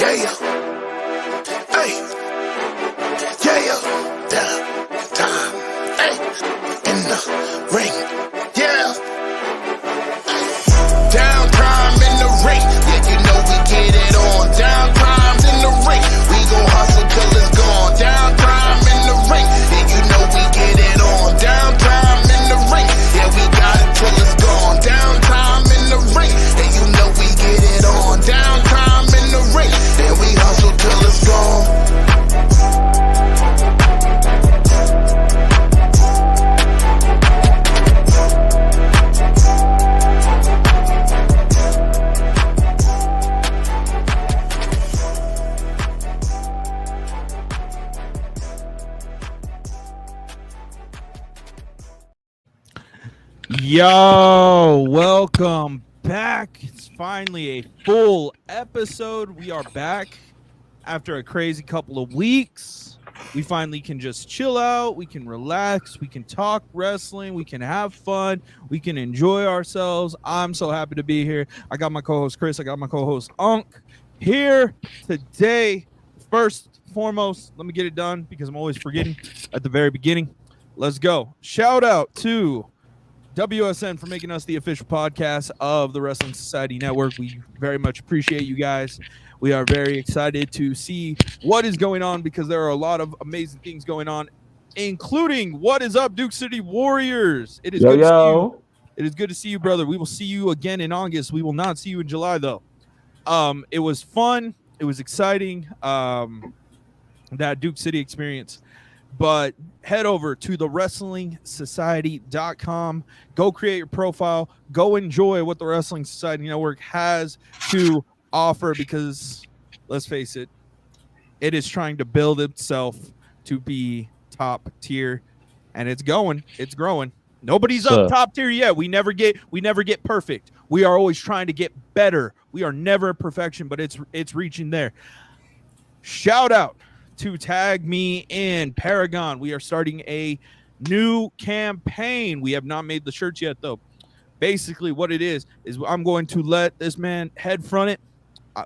Hey, yeah, time, hey, in the ring, yeah. Downtime in the ring, yeah, you know we get it on. Downtime in the ring, we gon' hustle till it's gone. Downtime in the ring, yeah, you know we get it on. Downtime in the ring, yeah, we got it till it's gone. Downtime in the ring, yeah, you know we get it on. Downtime in the ring, yeah, we hustle till it's gone. Yo, welcome back. It's finally a full episode. We are back after a crazy couple of weeks. We finally can just chill out. We can relax. We can talk wrestling. We can have fun. We can enjoy ourselves. I'm so happy to be here. I got my co-host Chris. I got my co-host Unk here today. First, foremost, let me get it done because I'm always forgetting at the very beginning. Let's go. Shout out to WSN for making us the official podcast of the Wrestling Society Network. We very much appreciate you guys. We are very excited to see what is going on because there are a lot of amazing things going on, including what is up, Duke City Warriors. It is good to see you. It is good to see you, brother. We will see you again in August. We will not see you in July, though. It was fun. It was exciting, that Duke City experience. But head over to thewrestlingsociety.com. Go create your profile. Go enjoy what the Wrestling Society Network has to offer because, let's face it, it is trying to build itself to be top tier, and it's going. It's growing. Nobody's up top tier yet. We never get perfect. We are always trying to get better. We are never perfection, but it's reaching there. Shout out to Tag Me In Paragon. We are starting a new campaign. We have not made the shirts yet, though. Basically, what it is I'm going to let this man head front it.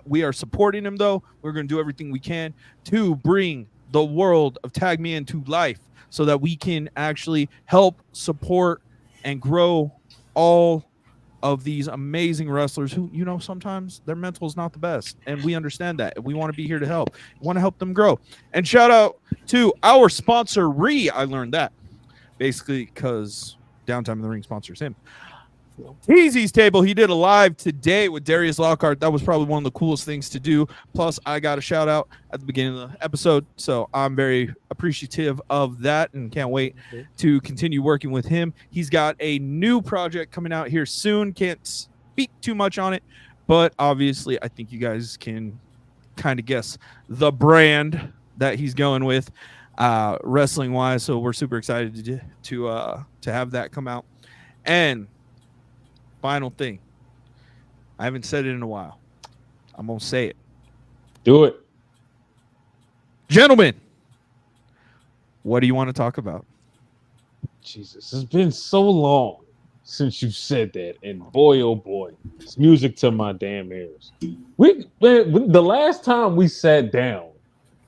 We are supporting him, though. We're going to do everything we can to bring the world of Tag Me In to life so that we can actually help support and grow all of these amazing wrestlers who, you know, sometimes their mental is not the best. And we understand that. We want to be here to help. We want to help them grow. And shout out to our sponsor, I learned that basically because Downtime in the Ring sponsors him. Teasy's Table, he did a live today with Darius Lockhart. That was probably one of the coolest things to do. Plus, I got a shout out at the beginning of the episode. So I'm very appreciative of that and can't wait to continue working with him. He's got a new project coming out here soon. Can't speak too much on it, but obviously I think you guys can kind of guess the brand that he's going with wrestling wise. So we're super excited to have that come out. And final thing. I haven't said it in a while. I'm going to say it. Do it. Gentlemen, what do you want to talk about? Jesus, it's been so long since you said that. And boy, oh boy, it's music to my damn ears. The last time we sat down,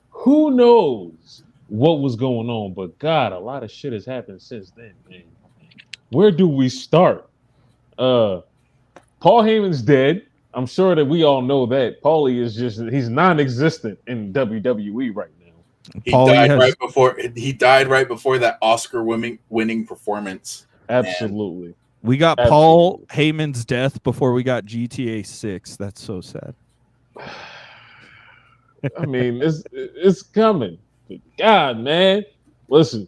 who knows what was going on? But God, a lot of shit has happened since then, man. Where do we start? Paul Heyman's dead. I'm sure that we all know that. Paulie is he's non-existent in WWE right now. He died right before that Oscar winning performance. Absolutely. And we got Paul Heyman's death before we got GTA 6. That's so sad. I mean, it's coming. God, man. Listen.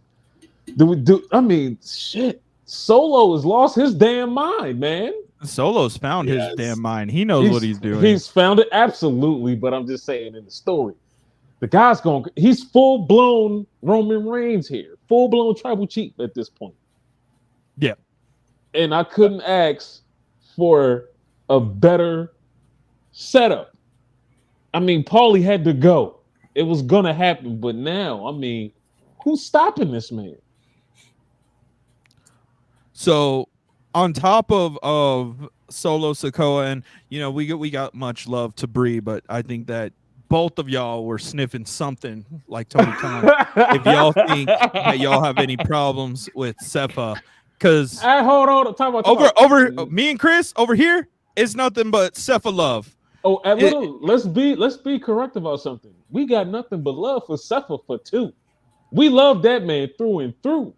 Shit. Solo has lost his damn mind, man. Solo's found his damn mind. He knows what he's doing. He's found it, absolutely. But I'm just saying in the story, the guy's he's full-blown Roman Reigns here. Full-blown tribal chief at this point. Yeah. And I couldn't ask for a better setup. I mean, Paulie had to go. It was going to happen. But now, I mean, who's stopping this man? So on top of Solo Sikoa, and you know we got much love to Brie, but I think that both of y'all were sniffing something like Tony Khan. If y'all think that y'all have any problems with Sepha, because hold on, time out. over me and Chris over here, it's nothing but Sepha love. Oh, let's be correct about something. We got nothing but love for Sepha for 2. We love that man through and through.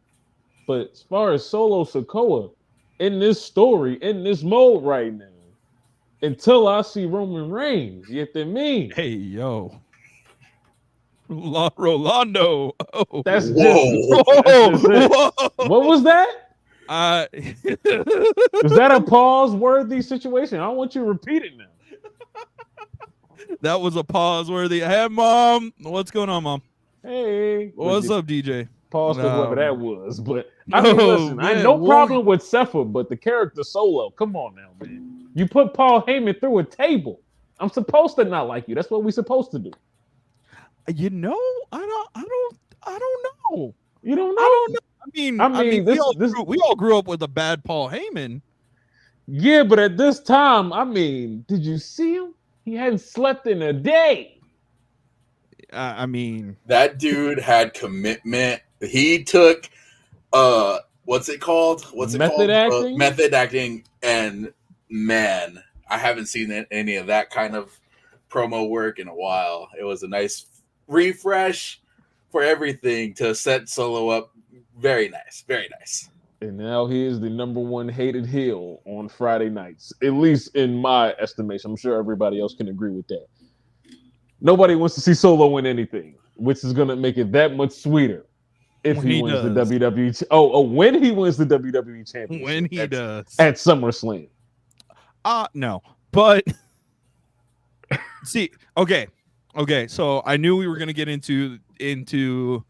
But as far as Solo Sikoa, in this story, in this mode right now, until I see Roman Reigns, you know what I mean? Hey, yo. Rolando. Oh. That's just, Whoa. that's just it. Whoa. What was that? Is Was that a pause-worthy situation? I don't want you to repeat it now. That was a pause-worthy. Hey, Mom. What's going on, Mom? Hey. What's up, DJ? Pause to whoever that was. But I No, mean, listen, I man, no problem with Sepha, but the character Solo, come on now, man. You put Paul Heyman through a table. I'm supposed to not like you. That's what we're supposed to do. You know, I don't know. You don't know? I don't know. I mean, this we all grew up with a bad Paul Heyman. Yeah, but at this time, I mean, did you see him? He hadn't slept in a day. I mean, That dude had commitment. He took what's it called? Method acting? Method acting, and man, I haven't seen any of that kind of promo work in a while. It was a nice refresh for everything to set Solo up. Very nice, very nice. And now he is the #1 hated heel on Friday nights, at least in my estimation. I'm sure everybody else can agree with that. Nobody wants to see Solo win anything, which is going to make it that much sweeter if When he he wins the does. WWE. When he wins the WWE Championship. when he does. At SummerSlam. No, but see, okay. So I knew we were gonna get into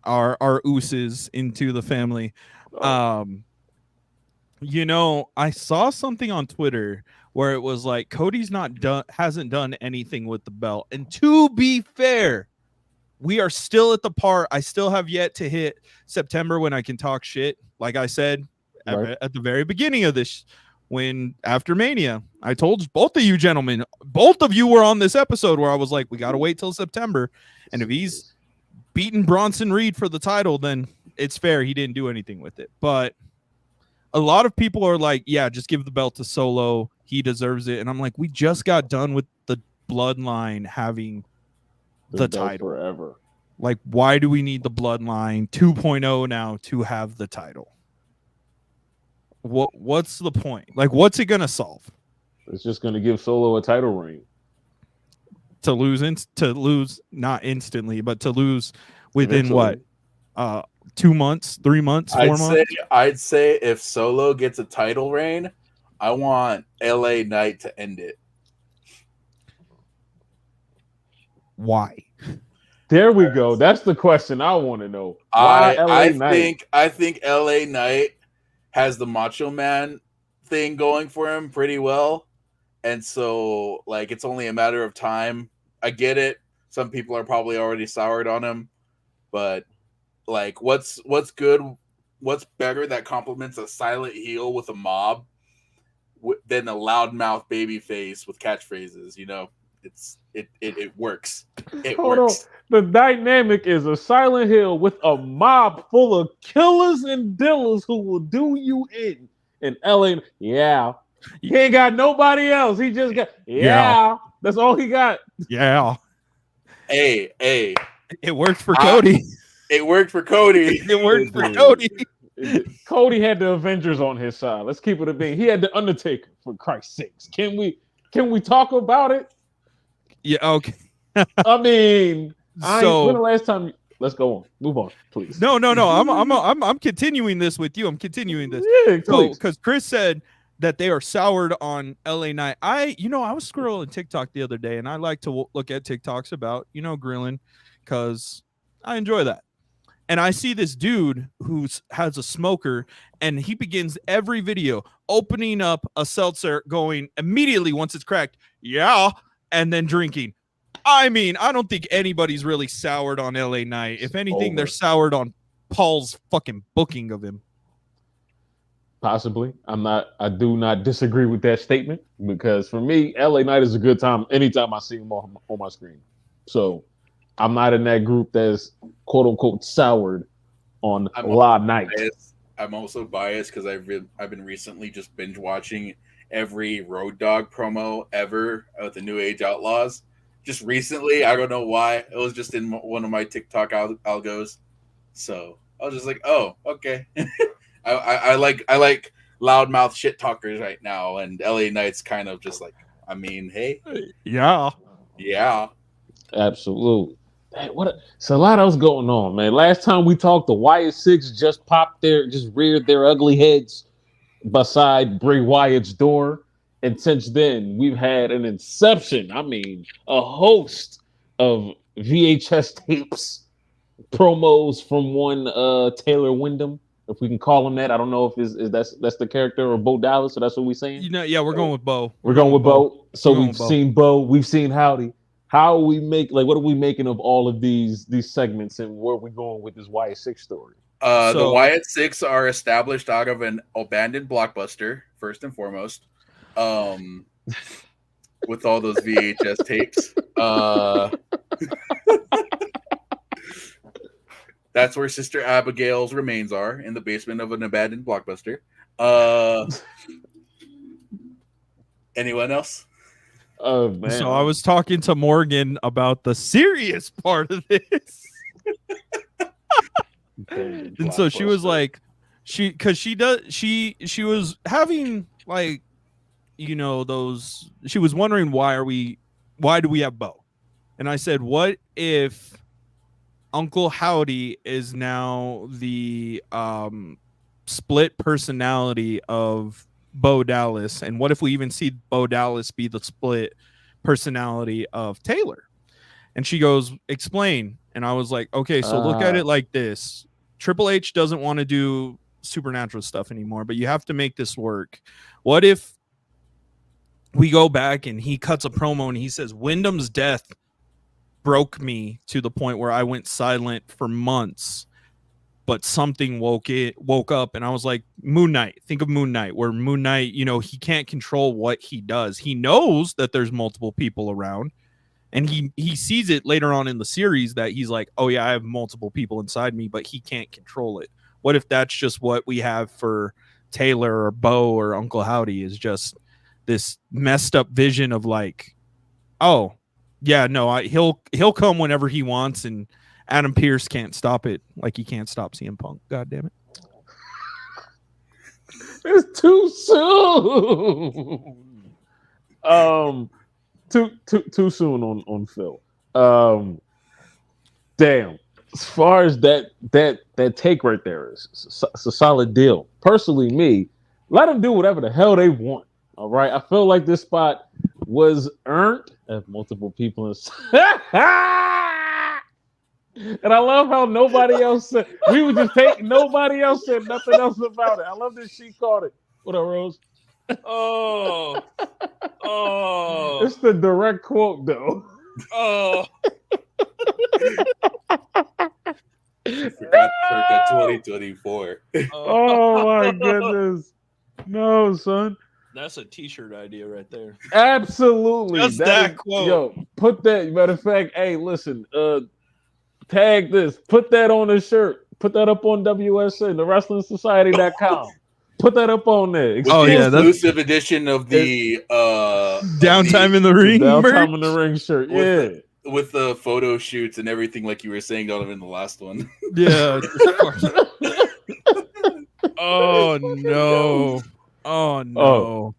our ooses into the family. You know, I saw something on Twitter where it was like Cody's hasn't done anything with the belt, and to be fair, we are still at the part. I still have yet to hit September when I can talk shit. Like I said at the very beginning of this. When after Mania, I told both of you gentlemen, both of you were on this episode where I was like, we got to wait till September. And if he's beaten Bronson Reed for the title, then it's fair. He didn't do anything with it. But a lot of people are like, yeah, just give the belt to Solo. He deserves it. And I'm like, we just got done with the Bloodline having the title forever. Like, why do we need the Bloodline 2.0 now to have the title? What's the point? Like, what's it gonna solve? It's just gonna give Solo a title reign. To lose not instantly, but to lose within eventually. what? 2 months, 3 months, 4 months? I'd say if Solo gets a title reign, I want LA Knight to end it. Why? There we go. That's the question I want to know. Why I think LA Knight has the Macho Man thing going for him pretty well. And so, like, it's only a matter of time. I get it. Some people are probably already soured on him. But, like, what's good? What's better that complements a silent heel with a mob than a loudmouth baby face with catchphrases? You know, it works. It works. The dynamic is a silent hill with a mob full of killers and dealers who will do you in. And LA, yeah. He ain't got nobody else. He just got, yeah. That's all he got. Yeah. Hey. It worked for Cody. It worked for Cody. It worked for Cody. Cody had the Avengers on his side. Let's keep it a being. He had the Undertaker, for Christ's sakes. Can we talk about it? Yeah, okay. I mean, so when the last time? Let's go on. Move on, please. No. I'm continuing this with you. I'm continuing this. Yeah, so because Chris said that they are soured on LA Knight. I was scrolling TikTok the other day, and I like to look at TikToks about grilling because I enjoy that. And I see this dude who has a smoker, and he begins every video opening up a seltzer, going immediately once it's cracked, yeah, and then drinking. I mean, I don't think anybody's really soured on LA Knight. If anything, they're soured on Paul's fucking booking of him. Possibly. I do not disagree with that statement because for me, LA Knight is a good time anytime I see him on my screen. So I'm not in that group that's quote unquote soured on La Knight. I'm also biased because I've been recently just binge watching every Road Dogg promo ever with the New Age Outlaws. Just recently, I don't know why. It was just in one of my TikTok algos. So I was just like, oh, okay. I like loudmouth shit talkers right now, and LA Knight's kind of just like, I mean, hey, Yeah. Absolutely. Hey, so a lot else going on, man. Last time we talked, the Wyatt Six just reared their ugly heads beside Bray Wyatt's door. And since then, we've had an inception. I mean, a host of VHS tapes, promos from one Taylor Wyndham, if we can call him that. I don't know if that's the character or Bo Dallas, so that's what we're saying. Yeah, we're going with Bo. We're going with Bo. So we've seen Bo, we've seen Howdy. How we what are we making of all of these segments, and where are we going with this Wyatt Six story? The Wyatt Six are established out of an abandoned Blockbuster, first and foremost, with all those VHS tapes. That's where Sister Abigail's remains are, in the basement of an abandoned Blockbuster. Anyone else? Oh man! So I was talking to Morgan about the serious part of this, and so she was like, she was having like, you know, those. She was wondering why do we have Bo, and I said, what if Uncle Howdy is now the split personality of Bo Dallas, and what if we even see Bo Dallas be the split personality of Taylor? And she goes, explain. And I was like, okay, so look at it like this. Triple H doesn't want to do supernatural stuff anymore, but you have to make this work. What if we go back and he cuts a promo and he says, Wyndham's death broke me to the point where I went silent for months, but something woke up, and I was like, Moon Knight. Think of Moon Knight, where Moon Knight, you know, he can't control what he does. He knows that there's multiple people around, and he sees it later on in the series that he's like, oh yeah, I have multiple people inside me, but he can't control it. What if that's just what we have for Taylor or Bo or Uncle Howdy, is just this messed up vision of like, oh yeah, no, he'll come whenever he wants, and Adam Pearce can't stop it, like he can't stop CM Punk. God damn it! It's too soon. Too soon on Phil. Damn. As far as that take right there is, it's a solid deal. Personally, me, let them do whatever the hell they want. All right, I feel like this spot was earned. Have multiple people inside. And I love how nobody else said, we would just take, nobody else said nothing else about it. I love that she caught it. What up, Rose? Oh. It's the direct quote, though. Oh. Forgot circa 2024. Oh my goodness. No, son. That's a t-shirt idea right there. Absolutely. Just that quote. Yo, put that, matter of fact, hey, listen, tag this, put that on a shirt, put that up on WSN, the WrestlingSociety.com. Put that up on there. Exclusive edition of the Downtime in the Ring. Downtime in the Ring shirt. With the photo shoots and everything, like you were saying, Donovan, in the last one. Yeah. Oh no. Oh no.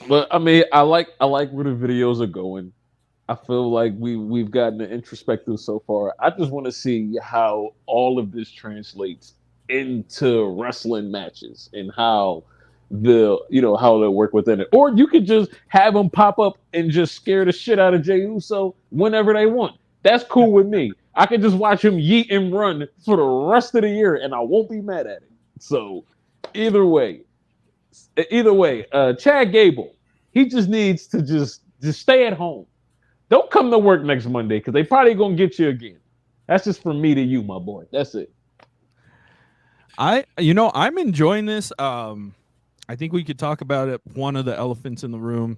But I mean, I like where the videos are going. I feel like we've gotten an introspective so far. I just want to see how all of this translates into wrestling matches and how how they'll work within it. Or you could just have them pop up and just scare the shit out of Jey Uso whenever they want. That's cool with me. I can just watch him yeet and run for the rest of the year and I won't be mad at it. So either way, Chad Gable, he just needs to just stay at home. Don't come to work next Monday because they probably gonna get you again. That's just from me to you, my boy. That's it. I'm enjoying this. I think we could talk about it. One of the elephants in the room,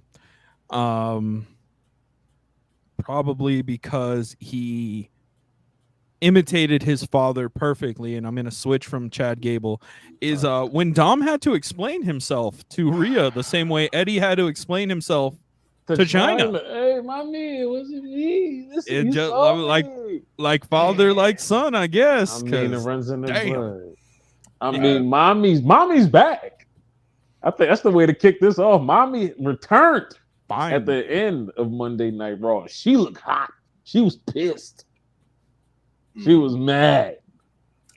probably because he imitated his father perfectly, and I'm going to switch from Chad Gable, is when Dom had to explain himself to Rhea the same way Eddie had to explain himself to China. Hey, mommy, it wasn't me. Listen, It you just saw like me. father, like son, I guess. I mean, it 'cause runs in the damn. blood. I mean, mommy's back. I think that's the way to kick this off. Mommy returned Fine. at the end of Monday Night Raw. She looked hot. She was pissed. She was mad.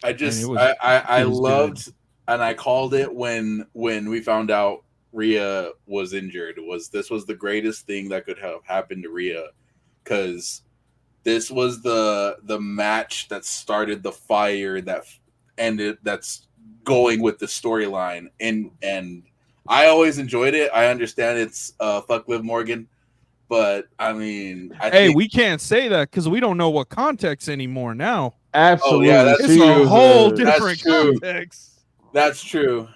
I just And it was- I it was loved, and I called it when we found out Rhea was injured. This was the greatest thing that could have happened to Rhea, because this was the match that started the fire that ended. That's going with the storyline, and I always enjoyed it. I understand it's fuck Liv Morgan, but I mean, I think we can't say that because we don't know what context anymore now. Absolutely. Oh, yeah, that's It's She a was whole a- different true. context. that's true.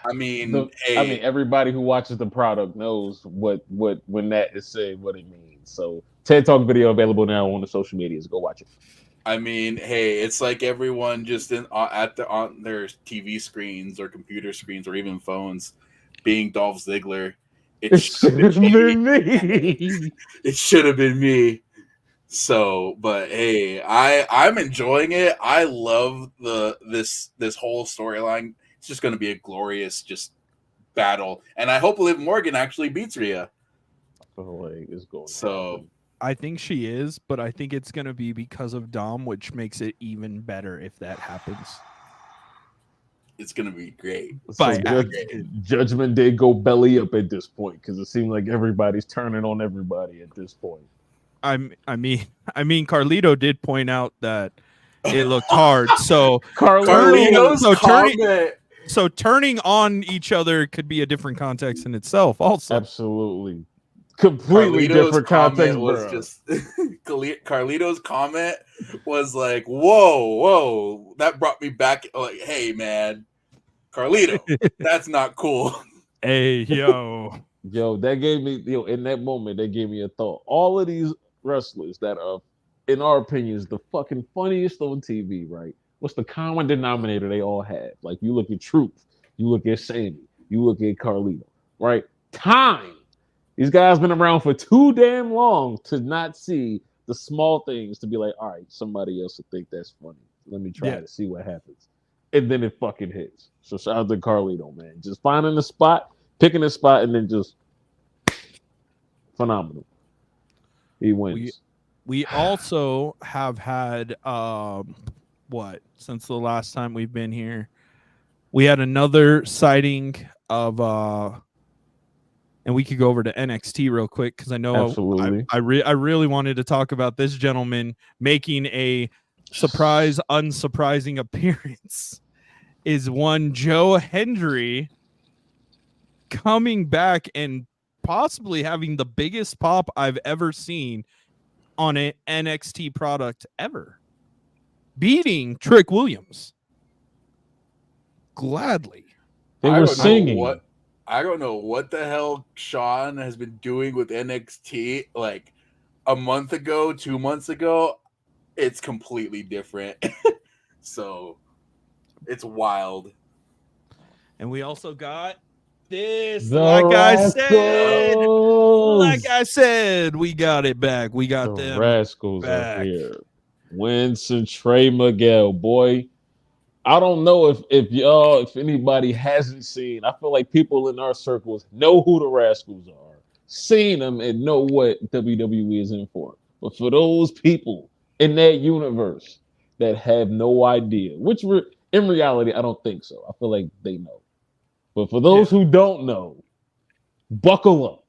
I mean, I mean, everybody who watches the product knows what when that is said, what it means. So TED Talk video available now on the social medias. Go watch it. I mean, hey, it's like everyone just on their TV screens or computer screens or even phones being Dolph Ziggler. It should have been me. It should have been me. So, but hey, I'm enjoying it. I love this whole storyline. It's just going to be a glorious just battle, and I hope Liv Morgan actually beats Rhea. I feel like it's going. So, I think she is, but I think it's going to be because of Dom, which makes it even better if that happens. it's going to be great. By Judgment Day go belly up at this point because it seems like everybody's turning on everybody at this point. I mean, Carlito did point out that it looked hard. So Carlito's turning on each other could be a different context in itself. Also, Absolutely, completely different context. Was just Carlito's comment was like, "Whoa, that brought me back." Like, hey, man, Carlito, that's not cool. Hey, yo, that gave me in that moment that gave me a thought. All of these wrestlers that are, in our opinions, the fucking funniest on TV, right? What's the common denominator they all have? Like, you look at Truth, you look at Sammy, you look at Carlito, right? Time. These guys been around for too damn long to not see the small things to be like, all right, somebody else will think that's funny. Let me try to see what happens. And then it fucking hits. So shout out to Carlito, man. Just finding the spot, picking a spot, and then just phenomenal. He wins. We also have had since the last time we've been here, we had another sighting of and we could go over to NXT real quick because I know Absolutely. I really wanted to talk about this gentleman making a surprise, unsurprising appearance. Is one Joe Hendry coming back and possibly having the biggest pop I've ever seen on an NXT product ever, beating Trick Williams. Gladly. They were singing. I don't know what the hell Sean has been doing with NXT. Like a month ago, 2 months ago, it's completely different. So it's wild. And we also got this. The like Rascals. I said, we got it back. We got The them Rascals back. are here. Winston Trey Miguel, boy. I don't know if anybody hasn't seen. I feel like people in our circles know who the Rascals are, seen them, and know what WWE is in for. But for those people in that universe that have no idea, which in reality I don't think so. I feel like they know. But for those who don't know, buckle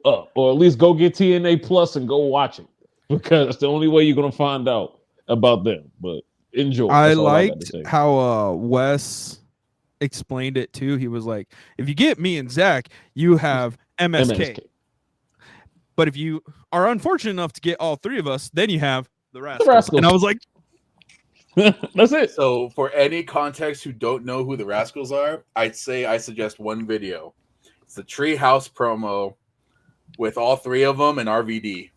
up, or at least go get TNA Plus and go watch it, because it's the only way you're gonna find out about them. But enjoy. I liked how Wes explained it too. He was like, if you get me and Zach, you have MSK. But if you are unfortunate enough to get all three of us, then you have the Rascals. And I was like, That's it. So, for any context who don't know who the Rascals are, I suggest one video. It's the Treehouse promo with all three of them and RVD.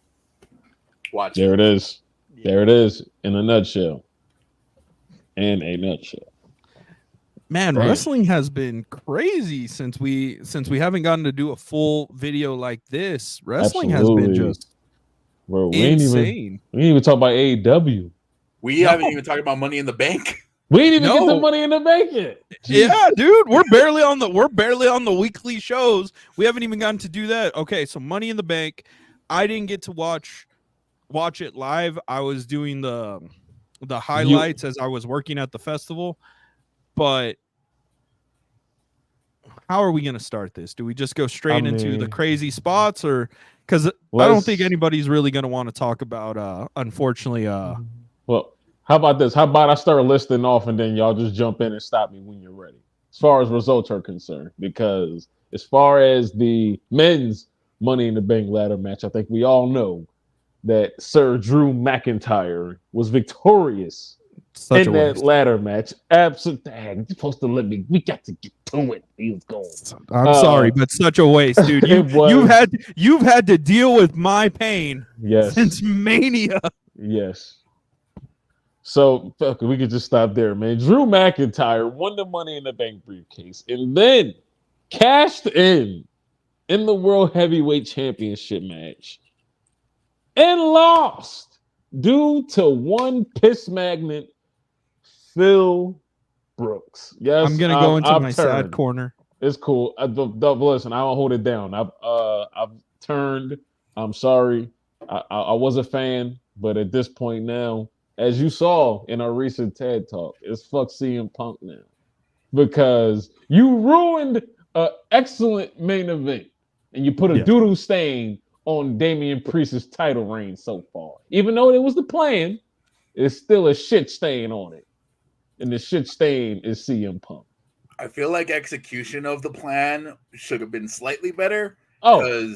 Watch There it. it is. There it is in a nutshell. In a nutshell. Man, Damn. wrestling has been crazy since we haven't gotten to do a full video like this. Wrestling has been Absolutely. just Bro, insane. we didn't even talk about AEW. We haven't even talked about Money in the Bank. We didn't even get No. the Money in the Bank yet. Yeah, dude, we're barely on the weekly shows. We haven't even gotten to do that. Okay, so Money in the Bank, I didn't get to watch it live. I was doing the highlights as I was working at the festival. But how are we going to start this? Do we just go straight into the crazy spots, or because I don't think anybody's really going to want to talk about unfortunately Well, how about this? How about I start listing off and then y'all just jump in and stop me when you're ready, as far as results are concerned. Because as far as the men's Money in the Bank ladder match, I think we all know that Sir Drew McIntyre was victorious such in a that waste. ladder match. Absolutely. You're supposed to let me. We got to get to it. He was going. I'm sorry, but such a waste, dude. You've had to deal with my pain since Mania. Yes. So we could just stop there, man. Drew McIntyre won the Money in the Bank briefcase and then cashed in the World Heavyweight Championship match and lost due to one piss magnet, Phil Brooks. Yes, I'm gonna go into my sad corner. It's cool. Listen, I don't hold it down. I've turned. I'm sorry. I was a fan, but at this point now, as you saw in our recent TED Talk, it's fuck CM Punk now. Because you ruined an excellent main event and you put a doodle stain on Damian Priest's title reign so far. Even though it was the plan, it's still a shit stain on it. And the shit stain is CM Punk. I feel like execution of the plan should have been slightly better. Oh,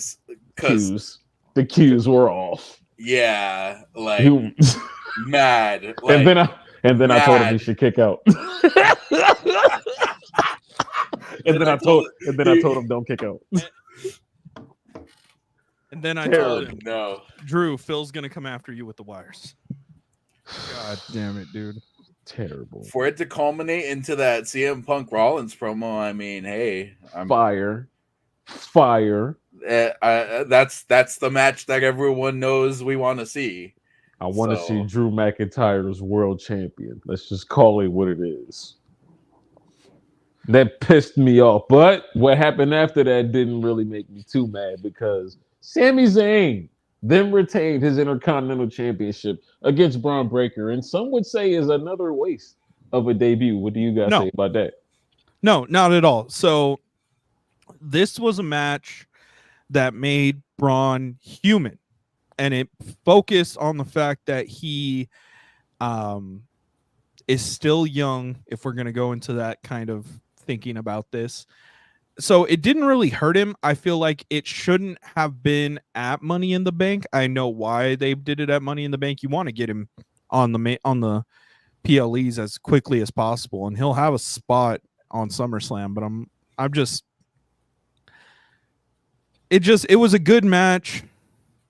because the cues were off. Yeah, like mad. Like, and then I told him he should kick out. and then I told him don't kick out. And then I told him, no, Drew, Phil's gonna come after you with the wires. God damn it, dude. Terrible. For it to culminate into that CM Punk Rollins promo, I mean, hey, I'm fire. That's the match that everyone knows we want to see. I want to see Drew McIntyre's world champion. Let's just call it what it is. That pissed me off. But what happened after that didn't really make me too mad because Sami Zayn then retained his Intercontinental Championship against Braun Breaker, and some would say is another waste of a debut. What do you guys say about that? No, not at all. So this was a match that made Braun human, and it focused on the fact that he is still young, if we're going to go into that kind of thinking about this. So it didn't really hurt him. I feel like it shouldn't have been at Money in the Bank. I know why they did it at Money in the Bank. You want to get him on the PLEs as quickly as possible, and he'll have a spot on SummerSlam. But it was a good match.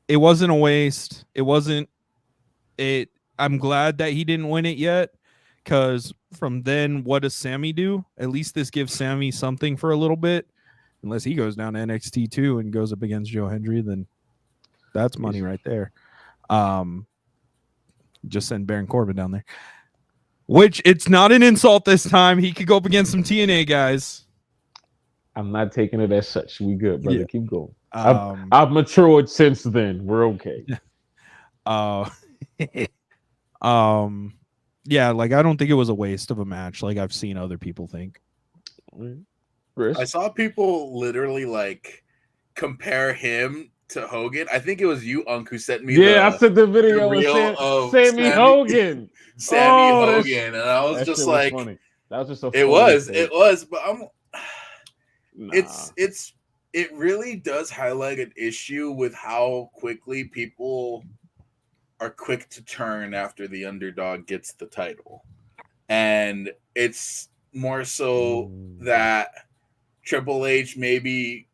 It wasn't a waste. I'm glad that he didn't win it yet, because from then, what does Sammy do? At least this gives Sammy something for a little bit. Unless he goes down to NXT 2 and goes up against Joe Hendry, then that's money right there. Just send Baron Corbin down there. Which, it's not an insult this time. He could go up against some TNA guys. I'm not taking it as such. We good, brother. Yeah. Keep going. I've matured since then. We're okay. Yeah, like I don't think it was a waste of a match like I've seen other people think. I saw people literally like compare him to Hogan. I think it was you, Unc, who sent me I sent the video of Sammy Hogan. Hogan. And I was just like, funny. That was just a it was, but it really does highlight an issue with how quickly people are quick to turn after the underdog gets the title. And it's more so that Triple H maybe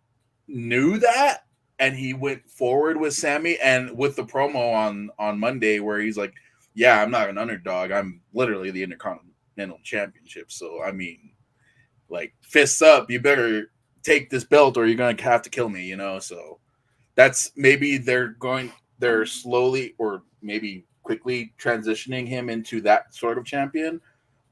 knew that and he went forward with Sammy, and with the promo on Monday where he's like, yeah, I'm not an underdog. I'm literally the Intercontinental Championship. So, I mean, like, fists up, you better take this belt or you're going to have to kill me, you know? So that's maybe they're slowly or maybe quickly transitioning him into that sort of champion.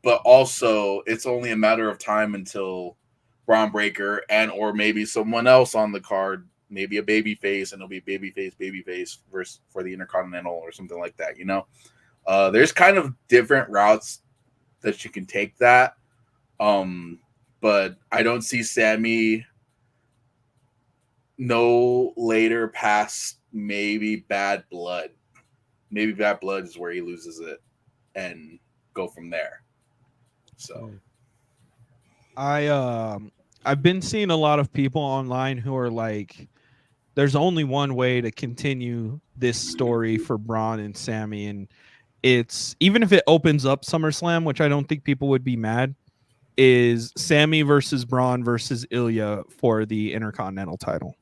But also, it's only a matter of time until Braun Breaker and or maybe someone else on the card, maybe a babyface, and it'll be babyface versus for the Intercontinental or something like that, you know? There's kind of different routes that you can take that. But I don't see Sammy no later past maybe Bad Blood. Maybe Bad Blood is where he loses it and go from there. So I've been seeing a lot of people online who are like, there's only one way to continue this story for Braun and Sammy, and it's, even if it opens up SummerSlam, which I don't think people would be mad, is Sammy versus Braun versus Ilya for the Intercontinental title.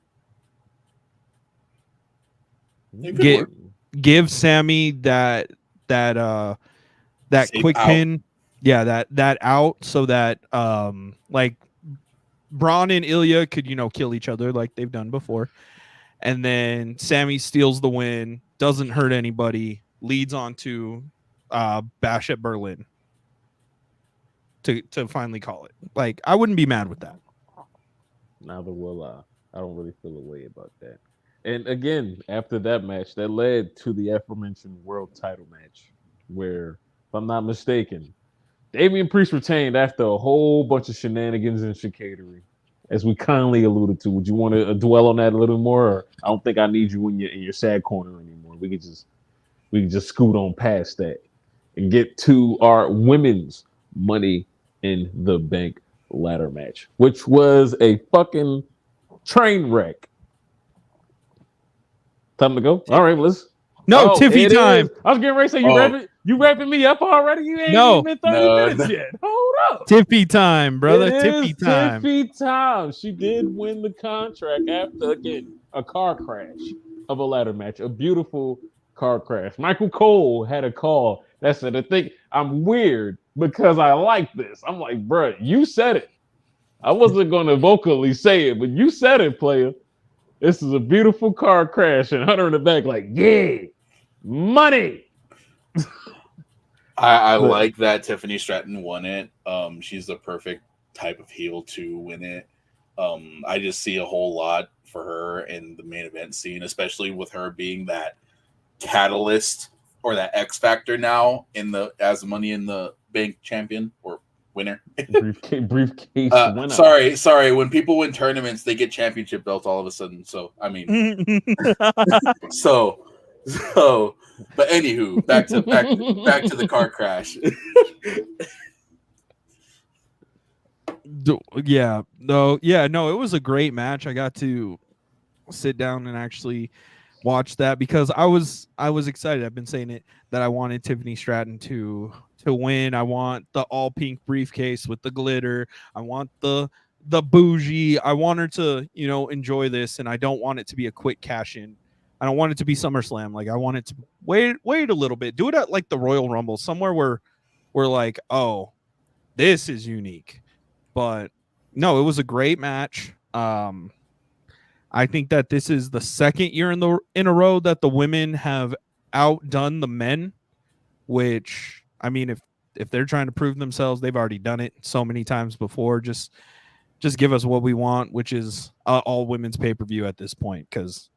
Give Sammy that Safe quick out. pin, yeah, that out, so that like Braun and Ilya could, you know, kill each other like they've done before, and then Sammy steals the win, doesn't hurt anybody, leads on to Bash at Berlin to finally call it. Like, I wouldn't be mad with that. Neither will I. I don't really feel a way about that. And again, after that match, that led to the aforementioned world title match, where, if I'm not mistaken, Damian Priest retained after a whole bunch of shenanigans and chicanery, as we kindly alluded to. Would you want to dwell on that a little more? Or I don't think I need you in your sad corner anymore. We can just scoot on past that and get to our women's Money in the Bank ladder match, which was a fucking train wreck. Time to go. All right, let's. No, Tiffy time. Is. I was getting ready to say you wrapping me up already. You ain't No. even been 30 minutes yet. Hold up. Tiffy time, brother. It Tiffy is time. Tiffy time. She did win the contract after, again, a car crash of a ladder match. A beautiful car crash. Michael Cole had a call that said, I think I'm weird because I like this. I'm like, bro, you said it. I wasn't going to vocally say it, but you said it, player. This is a beautiful car crash, and Hunter in the back like, yeah, money. I like that Tiffany Stratton won it. She's the perfect type of heel to win it. I just see a whole lot for her in the main event scene, especially with her being that catalyst or that X factor now as Money in the Bank champion or winner. briefcase winner. Sorry. When people win tournaments, they get championship belts all of a sudden. So I mean, so. But anywho, back to the car crash. No, it was a great match. I got to sit down and actually watch that because I was excited. I've been saying it that I wanted Tiffany Stratton to win. I want the all pink briefcase with the glitter. I want the bougie. I want her to, you know, enjoy this, and I don't want it to be a quick cash in. I don't want it to be SummerSlam. Like, I want it to wait a little bit. Do it at like the Royal Rumble, somewhere where we're like, oh, this is unique. But no, it was a great match. I think that this is the second year in a row that the women have outdone the men, which, I mean, if they're trying to prove themselves, they've already done it so many times before. Just give us what we want, which is all women's pay-per-view at this point, because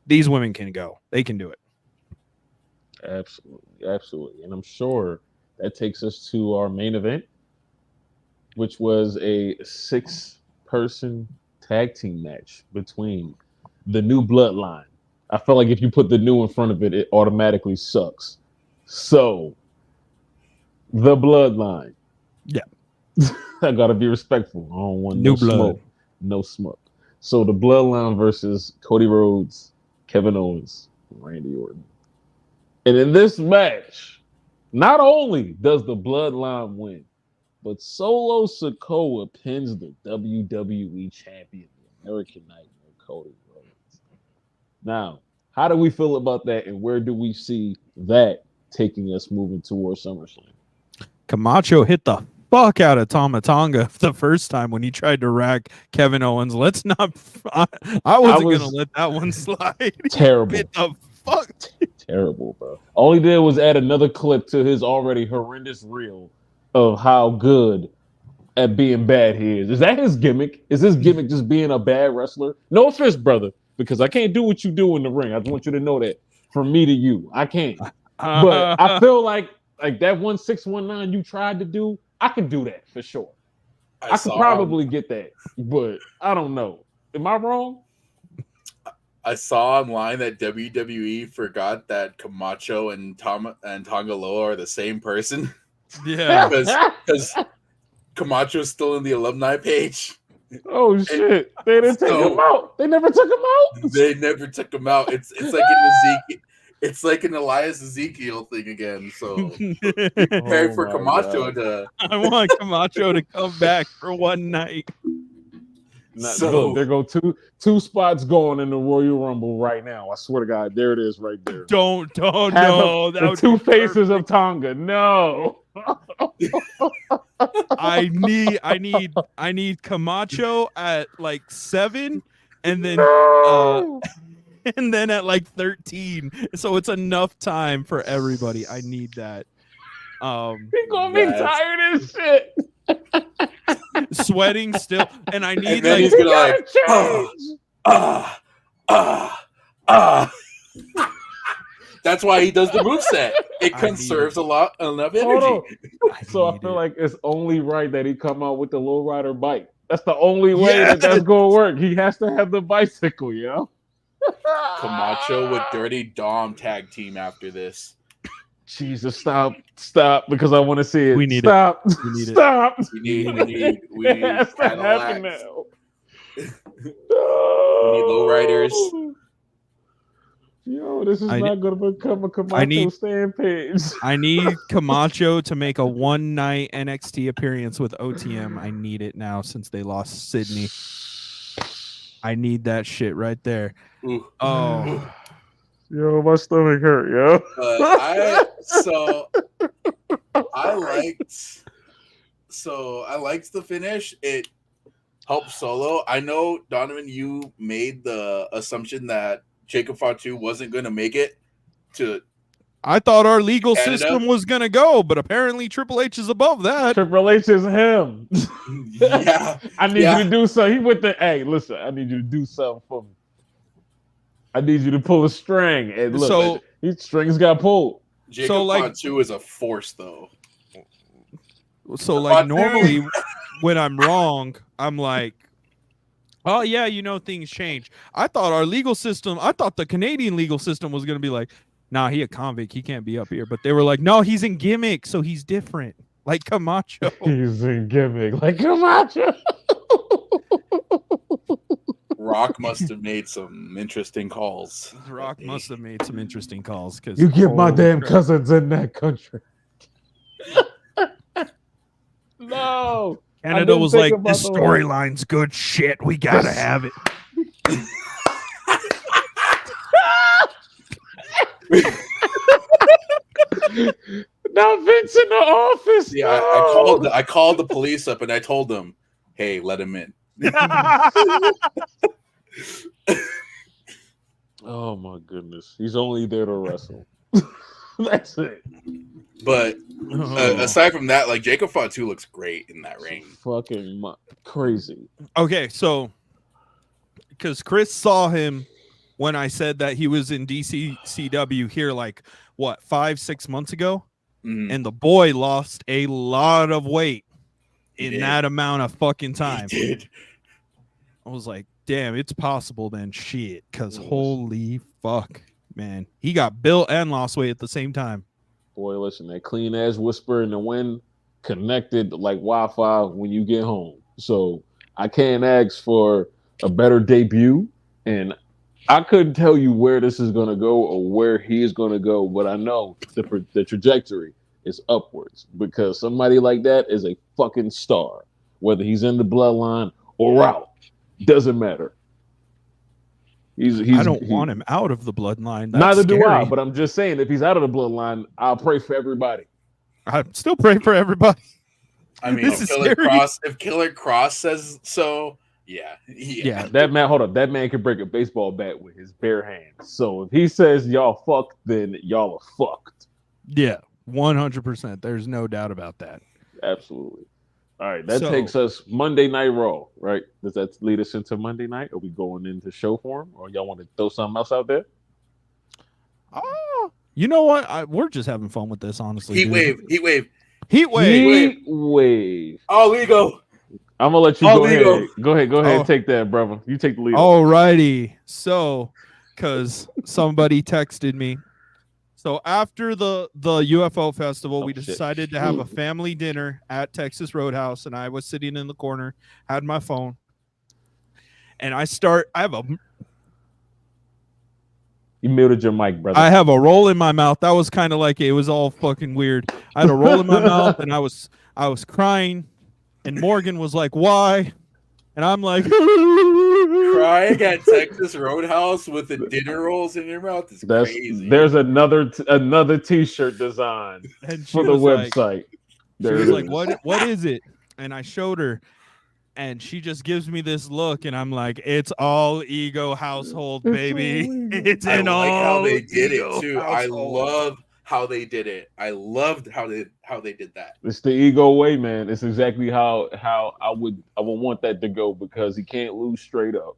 these women can go. They can do it. Absolutely. And I'm sure that takes us to our main event, which was a 6-person tag team match between the New Bloodline. I feel like if you put the new in front of it, it automatically sucks. So, the Bloodline. Yeah. I gotta be respectful. I don't want no blood. Smoke. No smoke. So the Bloodline versus Cody Rhodes, Kevin Owens, Randy Orton. And in this match, not only does the Bloodline win, but Solo Sikoa pins the WWE champion, the American Nightmare, Cody Rhodes. Now, how do we feel about that, and where do we see that taking us moving towards SummerSlam? Camacho hit the fuck out of Tama Tonga the first time when he tried to rack Kevin Owens. Let's not. I wasn't gonna let that one slide. Terrible. Hit the fuck. Terrible, bro. All he did was add another clip to his already horrendous reel of how good at being bad he is. Is that his gimmick? Is his gimmick just being a bad wrestler? No offense, brother, because I can't do what you do in the ring. I just want you to know that from me to you, I can't. But I feel like that 1619 you tried to do, I could do that for sure. I could probably get that, but I don't know. Am I wrong? I saw online that WWE forgot that Camacho and Tonga Loa are the same person. Yeah, because Camacho's still in the alumni page. Oh shit! They didn't take him out. They never took him out. They never took him out. It's like an Ezekiel. It's like an Elias Ezekiel thing again. So prepared for Camacho to. I want Camacho to come back for one night. Look, there go two spots going in the Royal Rumble right now. I swear to God, there it is right there. Don't no. The two faces of Tonga. No. I need Camacho at like 7, and then and then at like 13. So it's enough time for everybody. I need that. He's gonna be tired as shit. Sweating still, and I need and he's gonna That's why he does the moveset. It conserves enough energy. So I feel like it's only right that he come out with the lowrider bike. That's the only way that's gonna work. He has to have the bicycle, you know. Camacho with Dirty Dom tag team after this. Jesus, stop, because I want to see it. We need it. We need stop. We need it has to happen now. We need lowriders. Yo, this is not going to become a Camacho stand page. I need Camacho to make a one-night NXT appearance with OTM. I need it now since they lost Sydney. I need that shit right there. Ooh. Oh. Yo, my stomach hurt, yo. I liked the finish. It helped Solo. I know, Donovan, you made the assumption that Jacob Fatu wasn't going to make it to. I thought our legal Canada system was going to go, but apparently Triple H is above that. Triple H is him. Yeah. I need you to do something. He went the, hey, listen, I need you to do something for me. I need you to pull a string. And look, these strings got pulled. Jacob Fatu is a force, though. So, like, normally when I'm wrong, I'm like, oh, yeah, things change. I thought the Canadian legal system was going to be like, nah, he a convict. He can't be up here. But they were like, no, he's in gimmick, so he's different. Like Camacho. He's in gimmick. Like Camacho. Rock must have made some interesting calls. Rock must have made some interesting calls. Because you get my damn cousins in that country. No. Canada was like, this storyline's good shit. We gotta have it. Now Vince in the office. Yeah, no. I called the police up and I told them, hey, let him in. Oh my goodness. He's only there to wrestle. That's it. But aside from that, like Jacob Fatu looks great in that ring. Fucking crazy. Okay, so because Chris saw him when I said that he was in DCCW here, like what, 5-6 months ago, and the boy lost a lot of weight in that amount of fucking time. He did. I was like, damn, it's possible then. Shit, because holy fuck, man, he got built and lost weight at the same time. Boy, listen, that clean ass whisper in the wind connected like Wi-Fi when you get home. So I can't ask for a better debut, and I couldn't tell you where this is going to go or where he is going to go, but I know the trajectory is upwards because somebody like that is a fucking star. Whether he's in the bloodline or out, doesn't matter. I don't want him out of the bloodline. That's neither scary. do I, but I'm just saying if he's out of the bloodline, I'll pray for everybody. I still pray for everybody. I mean, This if is Killer Cross says so, yeah. That man, hold up, that man can break a baseball bat with his bare hands. So if he says y'all fucked, then y'all are fucked. Yeah, 100%. There's no doubt about that. Absolutely. All right, that takes us Monday Night Raw, right? Does that lead us into Monday night? Are we going into show form, or y'all want to throw something else out there? You know what? We're just having fun with this, honestly. Heat wave. Oh, we go. I'm gonna let you go ahead. Go ahead, and take that, brother. You take the lead. Alrighty. So, because somebody texted me. So after the UFO festival, we decided to have a family dinner at Texas Roadhouse, and I was sitting in the corner, had my phone, and You muted your mic, brother. I have a roll in my mouth. That was kind of like it was all fucking weird. I had a roll in my mouth, and I was crying, and Morgan was like, "Why?" And I'm like, crying at Texas Roadhouse with the dinner rolls in your mouth is crazy. There's another T-shirt design for the website. She was like, "What is it?" And I showed her, and she just gives me this look, and I'm like, "It's all ego household, baby. It's an all how they did it too. Household. I love how they did it. I loved how they did that. It's the ego way, man. It's exactly how I would want that to go because he can't lose straight up.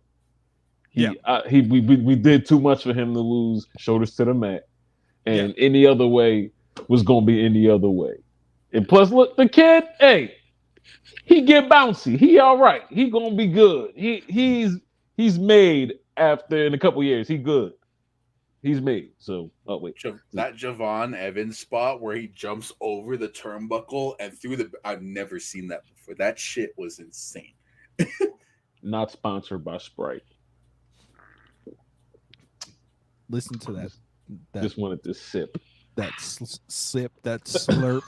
We did too much for him to lose shoulders to the mat, and any other way was gonna be any other way. And plus, look, the kid, hey, he get bouncy. He all right. He gonna be good. He's made after in a couple years. He good. He's made. So, oh wait, that Javon Evans spot where he jumps over the turnbuckle and through the. I've never seen that before. That shit was insane. Not sponsored by Sprite. Listen to that. Just wanted to sip. That sip. That slurp.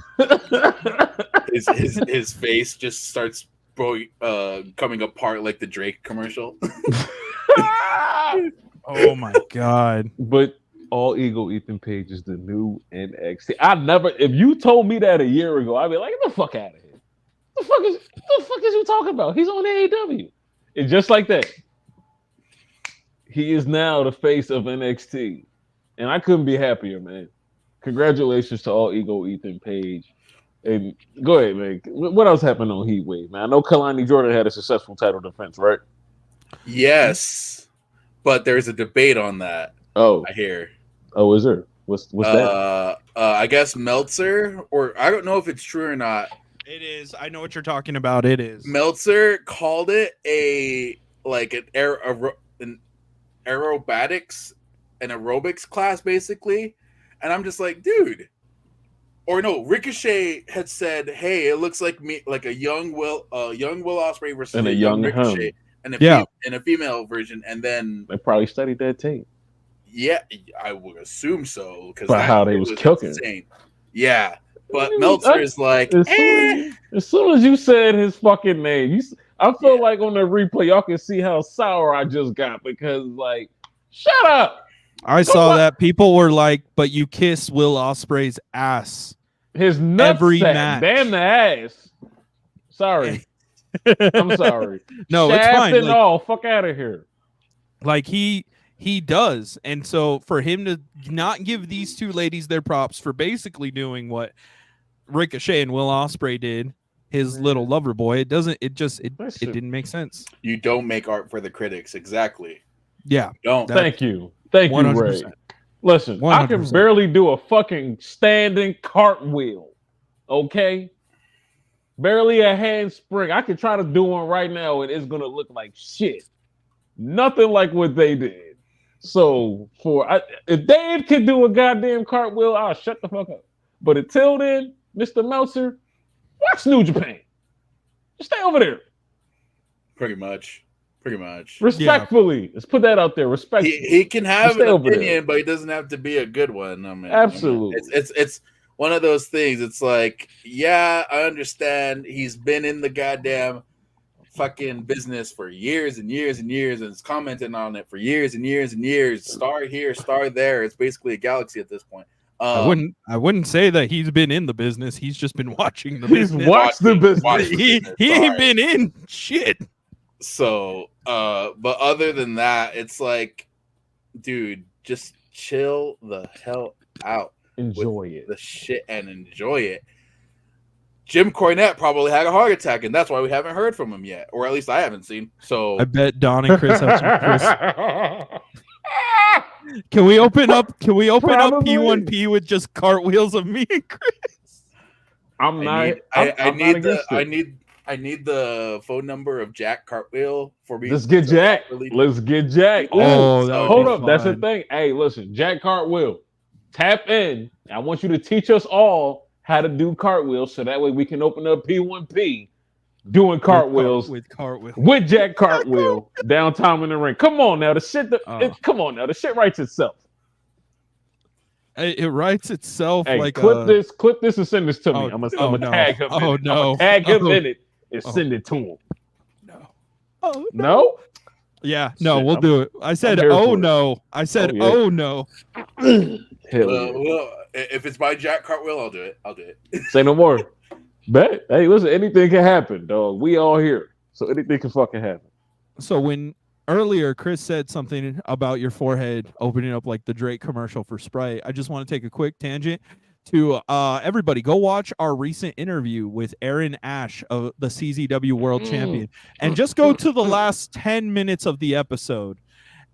his face just starts coming apart like the Drake commercial. Oh my god! But All Ego Ethan Page is the new NXT. If you told me that a year ago, I'd be like, get the fuck out of here. The fuck is you talking about? He's on AEW. And just like that, he is now the face of NXT. And I couldn't be happier, man. Congratulations to All Ego Ethan Page. And go ahead, man. What else happened on Heat Wave, man? I know Kalani Jordan had a successful title defense, right? Yes. But there's a debate on that. Oh, I hear. Oh, is there? What's that? I guess Meltzer, or I don't know if it's true or not. It is. I know what you're talking about. It is. Meltzer called it an aerobics class, basically, and I'm just like, dude. Or no, Ricochet had said, "Hey, it looks like me, like a young Will Ospreay versus and a young Ricochet." And a female version, and then they probably studied that tape. Yeah, I would assume so because how they was cooking. Insane. Yeah, but Meltzer is like as soon as you said his fucking name, I feel like on the replay y'all can see how sour I just got because like, shut up. I saw that people were like, "But you kiss Will Ospreay's ass." His nuts every match. Damn the ass. Sorry. I'm sorry. No, Shaft it's fine. And all, fuck out of here. Like he does, and so for him to not give these two ladies their props for basically doing what Ricochet and Will Ospreay did, his little lover boy, it didn't make sense. You don't make art for the critics, exactly. Yeah, don't. Thank you, Ray. Listen, 100%. I can barely do a fucking standing cartwheel. Okay. Barely a handspring. I could try to do one right now, and it's gonna look like shit. Nothing like what they did. So if Dave can do a goddamn cartwheel, I'll shut the fuck up. But until then, Mr. Meltzer, watch New Japan. Just stay over there. Pretty much. Pretty much. Respectfully, let's put that out there. Respectfully, He can have Stay an over there. opinion, but he doesn't have to be a good one. I mean, Absolutely. it's one of those things. It's like, yeah, I understand. He's been in the goddamn fucking business for years and years and years, and has commented on it for years and years and years. Star here, star there. It's basically a galaxy at this point. I wouldn't say that he's been in the business. He's just been watching the He's business. watched the business. watched the He business. ain't Sorry. been in shit. So, but other than that, it's like, dude, just chill the hell out. Enjoy it. The shit and enjoy it. Jim Cornette probably had a heart attack, and that's why we haven't heard from him yet, or at least I haven't seen. So I bet Don and Chris have some Chris. Can we open up Probably. P1P with just cartwheels of me and Chris? I'm not. I need the phone number of Jack Cartwheel for me. Let's get Jack. Let's get Jack. Oh, Ooh, that would hold be up. That's the fun. thing. Hey, listen, Jack Cartwheel, tap in. I want you to teach us all how to do cartwheels, so that way we can open up P1P doing cartwheels with cartwheels. with Jack Cartwheel downtown in the ring. Come on now, the shit. Come on now, the shit writes itself. It writes itself Hey, like clip this, and send this to me. Oh, I'm no. gonna tag him. Oh, in it. no. I'ma tag him Oh. in it and send it to him. No. Oh No. Yeah, no, Shit, we'll do it. I said, here oh for it. no. I said, Oh, yeah. oh no. Hell yeah. Well, if it's by Jack Cartwheel, I'll do it. Say no more. Bet. Hey, listen, anything can happen, dog. We all here. So anything can fucking happen. So when earlier Chris said something about your forehead opening up like the Drake commercial for Sprite, I just want to take a quick tangent to everybody go watch our recent interview with Aaron Ash of the CZW World Champion, and just go to the last 10 minutes of the episode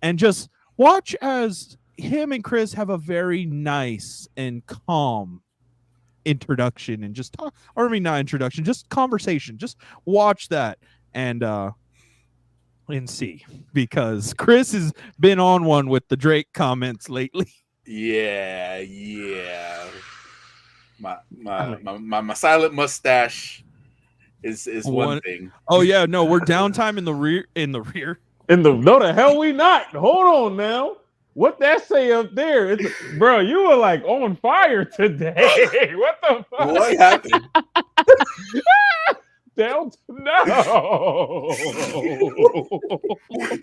and just watch as him and Chris have a very nice and calm introduction and just talk, or I mean not introduction, just conversation. Just watch that and see, because Chris has been on one with the Drake comments lately. Yeah. My silent mustache is one thing. Oh yeah, no, we're downtime in the rear. No, the hell we not. Hold on now. What that say up there? Bro, you were like on fire today. What the fuck? What happened? No.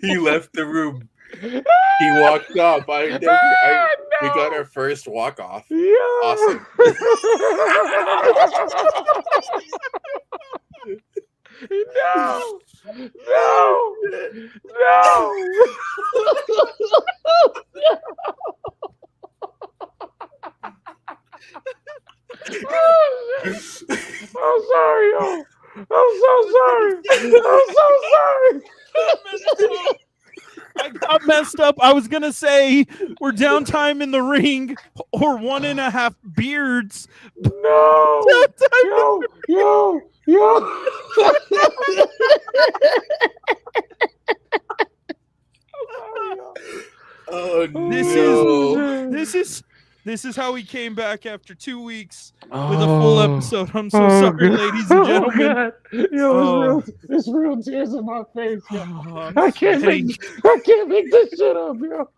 He left the room. He walked off. We got our first walk off. Yeah. Awesome. No. I'm sorry, yo. I'm so sorry. I got messed up. I was gonna say we're downtime in the ring or 1.5 beards. No. Yo. Oh no. This is how we came back after 2 weeks with a full episode. I'm so sorry, ladies and gentlemen. God. Yo, it's real tears in my face. Yo. Oh, I can't make this shit up, yo.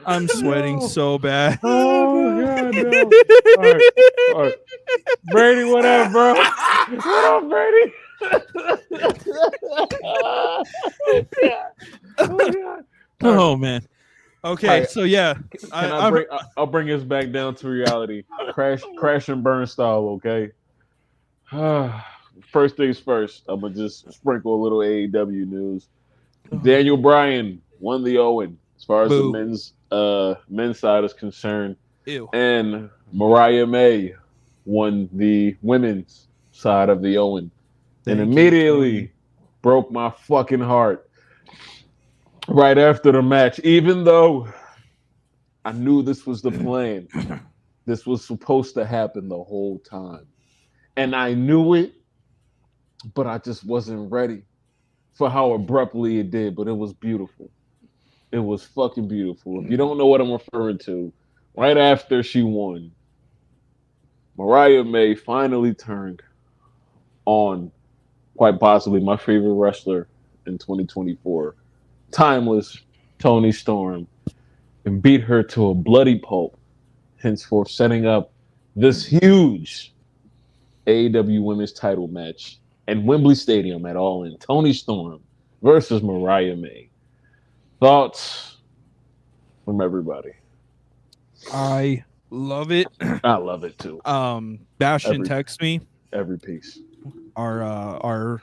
I'm sweating so bad. Oh God, no. All right. Brady, what up, bro? What up, Brady? Oh God. Oh man. Okay, All right. so yeah, I'll bring us back down to reality. Crash and burn style, okay? First things first, I'm gonna just sprinkle a little AEW news. Daniel Bryan won the Owen as far as Boo. the men's side is concerned, ew. and Mariah May won the women's side of the Owen, and Thank you. immediately broke my fucking heart. Right after the match, even though I knew this was the plan, this was supposed to happen the whole time. And I knew it, but I just wasn't ready for how abruptly it did. But it was beautiful. It was fucking beautiful. If you don't know what I'm referring to, right after she won, Mariah May finally turned on quite possibly my favorite wrestler in 2024, timeless Tony Storm, and beat her to a bloody pulp, henceforth setting up this huge AEW Women's title match at Wembley Stadium at All In. Tony Storm versus Mariah May. Thoughts from everybody? I love it. I love it too. Bastion texts me. Every piece. Our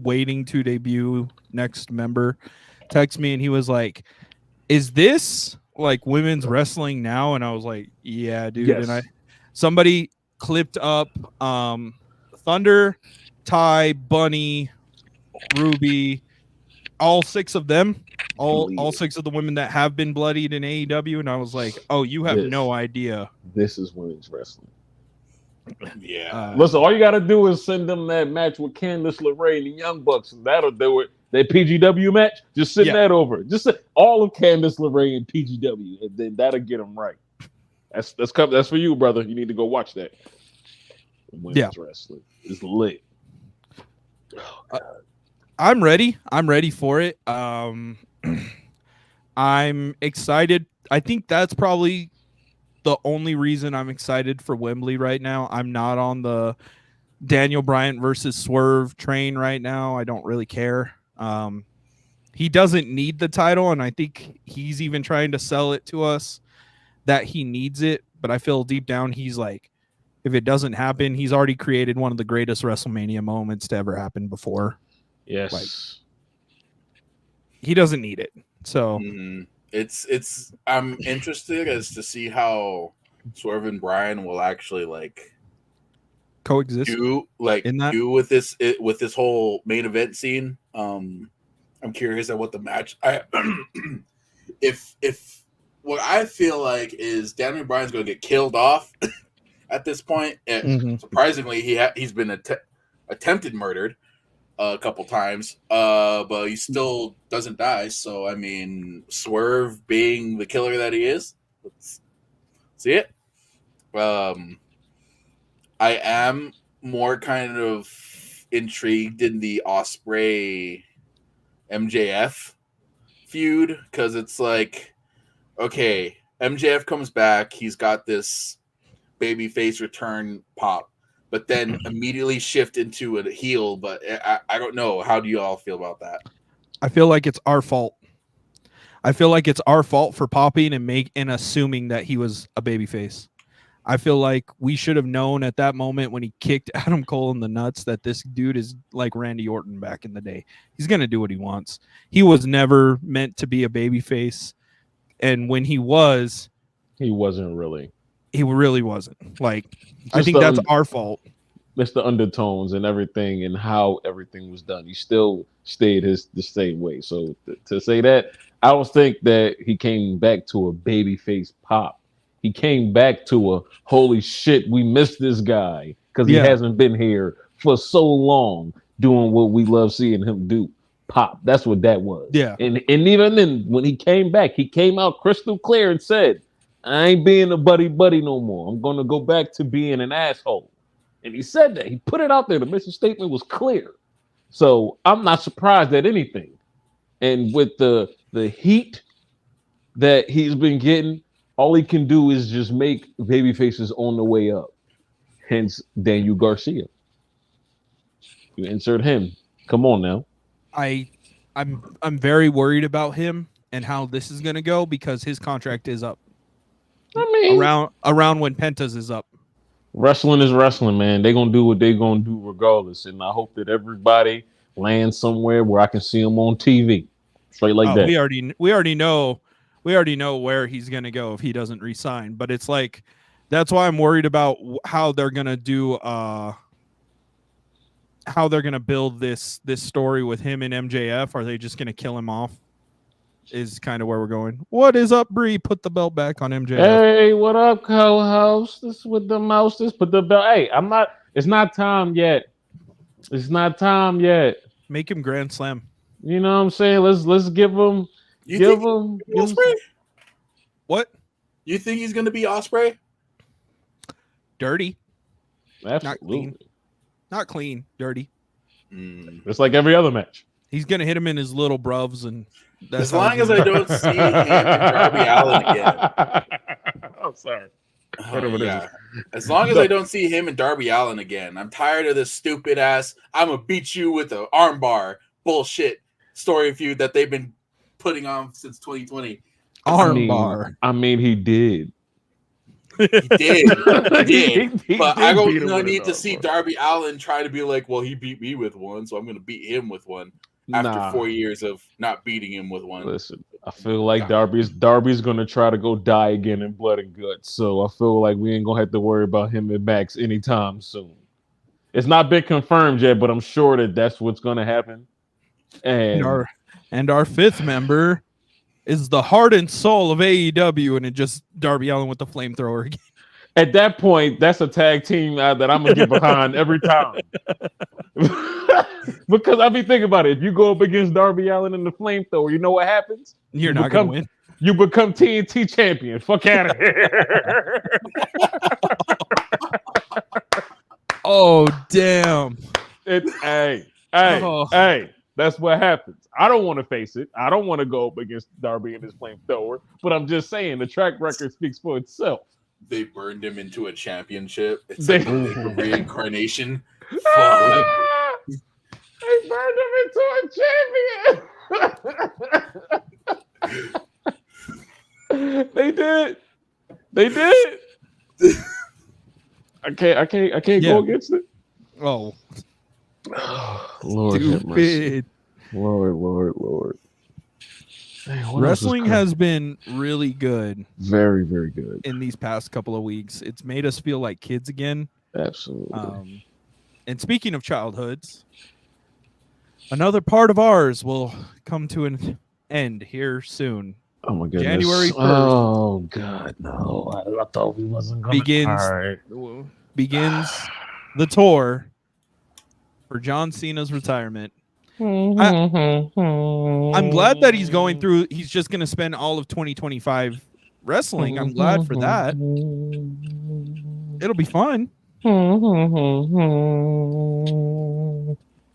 waiting to debut next member texts me, and he was like, "Is this like women's wrestling now?" And I was like, "Yeah, dude." Yes. And somebody clipped up Thunder, Ty, Bunny, Ruby, all six of them, all six of the women that have been bloodied in AEW, and I was like, "Oh, you have no idea. This is women's wrestling." Yeah. Listen, all you got to do is send them that match with Candice LeRae and the Young Bucks, and that'll do it. That PGW match, just send that over. Just send all of Candice LeRae and PGW, and then that'll get them right. That's for you, brother. You need to go watch that. Women's wrestling is lit. Oh, I'm ready. I'm ready for it. I'm excited. I think that's probably the only reason I'm excited for Wembley right now. I'm not on the Daniel Bryan versus Swerve train right now. I don't really care. He doesn't need the title, and I think he's even trying to sell it to us that he needs it. But I feel deep down he's like, if it doesn't happen, he's already created one of the greatest WrestleMania moments to ever happen before. Yes. Like, he doesn't need it. So it's I'm interested as to see how Swerve and Bryan will actually like coexist do with this whole main event scene. I'm curious at what the match if what I feel like is Daniel Bryan's going to get killed off at this point. And surprisingly, he's been attempted murdered a couple times, but he still doesn't die. So I mean, Swerve being the killer that he is, let's see it. I am more kind of intrigued in the Ospreay MJF feud because it's like, okay, MJF comes back, he's got this babyface return pop, but then immediately shift into a heel. But I don't know. How do you all feel about that? I feel like it's our fault. I feel like it's our fault for popping and assuming that he was a babyface. I feel like we should have known at that moment when he kicked Adam Cole in the nuts that this dude is like Randy Orton back in the day. He's going to do what he wants. He was never meant to be a babyface. And when he wasn't really. He really wasn't. Like, I think that's our fault. It's the undertones and everything and how everything was done. He still stayed the same way. So to say that, I don't think that he came back to a babyface pop. He came back to a holy shit, we missed this guy because he hasn't been here for so long doing what we love seeing him do. Pop. That's what that was. Yeah. And even then, when he came back, he came out crystal clear and said, I ain't being a buddy no more. I'm going to go back to being an asshole. And he said that. He put it out there. The mission statement was clear. So I'm not surprised at anything. And with the heat that he's been getting, all he can do is just make baby faces on the way up. Hence Daniel Garcia. You insert him. Come on now. I'm very worried about him and how this is going to go because his contract is up. I mean, around when Penta's is up. Wrestling is wrestling, man. They're going to do what they're going to do regardless. And I hope that everybody lands somewhere where I can see them on TV. Straight like that. We already know where he's going to go if he doesn't resign. But it's like, that's why I'm worried about how they're going to do, how they're going to build this story with him and MJF. Are they just going to kill him off? Is kind of where we're going. What is up, Bree? Put the belt back on MJF. Hey, what up, co-host? This with the mouse. This put the belt. Hey, I'm not. It's not time yet. It's not time yet. Make him Grand Slam. You know what I'm saying? Let's give him. Ospreay? What? You think he's going to be Ospreay? Dirty. Absolutely. Not clean. Dirty. Just like every other match. He's gonna hit him in his little bruvs, and that's As long as I don't see him and Darby Allin again. I'm sorry. Yeah. As long as I don't see him and Darby Allin again. I'm tired of this stupid ass, I'm gonna beat you with an armbar bullshit story feud that they've been putting on since 2020. Armbar. I mean, he did. He did. He But did I beat him don't with need an to see armbar. Darby Allin try to be like, well, he beat me with one, so I'm going to beat him with one after 4 years of not beating him with one. Listen, I feel like Darby's going to try to go die again in blood and guts. So I feel like we ain't going to have to worry about him and Max anytime soon. It's not been confirmed yet, but I'm sure that that's what's going to happen. And our fifth member is the heart and soul of AEW, and it just Darby Allin with the flamethrower again. At that point, that's a tag team that I'm gonna get behind every time. Because I be thinking about it. If you go up against Darby Allin and the flamethrower, you know what happens? You're not gonna win. You become TNT champion. Fuck out of here. Oh damn! Hey. Oh. That's what happens. I don't want to face it. I don't want to go up against Darby and his flamethrower. But I'm just saying the track record speaks for itself. They burned him into a championship. It's like a reincarnation. Fuck. They burned him into a champion. They did. I can't go against it. Oh, Lord, stupid. Lord. Dang, Wrestling has been really good. Very, very good in these past couple of weeks. It's made us feel like kids again. Absolutely. And speaking of childhoods, another part of ours will come to an end here soon. Oh my goodness. January 1st. Oh God, no. I thought we wasn't going to begins the tour for John Cena's retirement. I'm glad that he's going through. He's just going to spend all of 2025 wrestling. I'm glad for that. It'll be fun.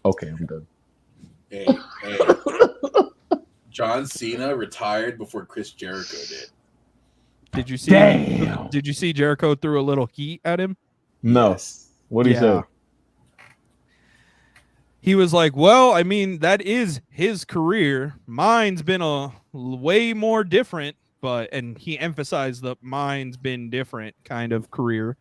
Okay, I'm done. Hey. John Cena retired before Chris Jericho did. Did you see? Damn. Did you see Jericho threw a little heat at him? No. Yes. What did he say? He was like, well, I mean, that is his career. Mine's been a way more different, and he emphasized the mine's been different kind of career.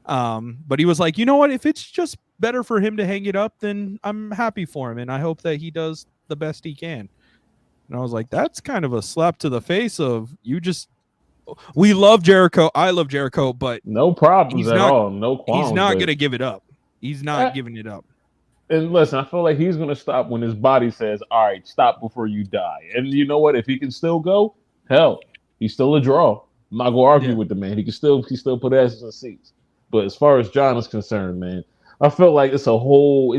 But he was like, you know what? If it's just better for him to hang it up, then I'm happy for him. And I hope that he does the best he can. And I was like, that's kind of a slap to the face of we love Jericho. I love Jericho, but no problems at all. No qualms. He's not going to give it up. He's not giving it up. And listen, I feel like he's going to stop when his body says, all right, stop before you die. And you know what? If he can still go, hell, he's still a draw. I'm not going to argue with the man. He can still put asses in seats. But as far as John is concerned, man, I feel like it's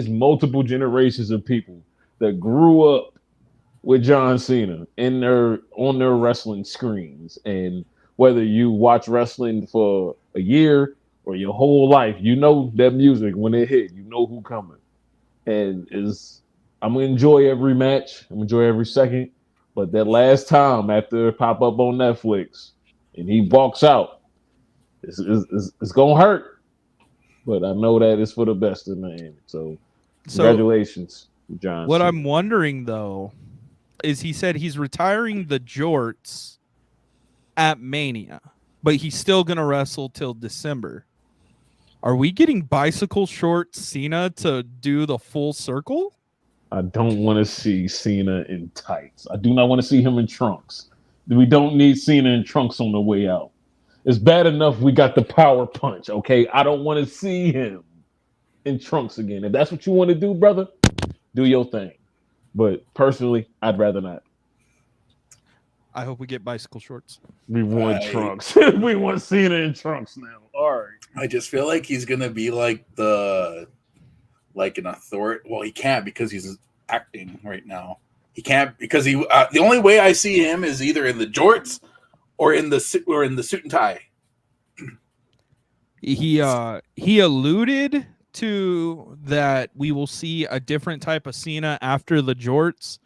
multiple generations of people that grew up with John Cena on their wrestling screens. And whether you watch wrestling for a year or your whole life, you know that music when it hit, you know who coming. And I'm gonna enjoy every match. I'm gonna enjoy every second. But that last time after it pop up on Netflix and he walks out, it's gonna hurt. But I know that it's for the best in the end. So congratulations, John. What I'm wondering though is he said he's retiring the jorts at Mania, but he's still gonna wrestle till December. Are we getting bicycle short Cena to do the full circle? I don't want to see Cena in tights. I do not want to see him in trunks. We don't need Cena in trunks on the way out. It's bad enough we got the power punch, okay? I don't want to see him in trunks again. If that's what you want to do, brother, do your thing. But personally, I'd rather not. I hope we get bicycle shorts. We want trunks. We want Cena in trunks now. All right. I just feel like he's gonna be like an authority. Well, he can't because he's acting right now. He can't because the only way I see him is either in the jorts or in the suit and tie. He alluded to that we will see a different type of Cena after the jorts,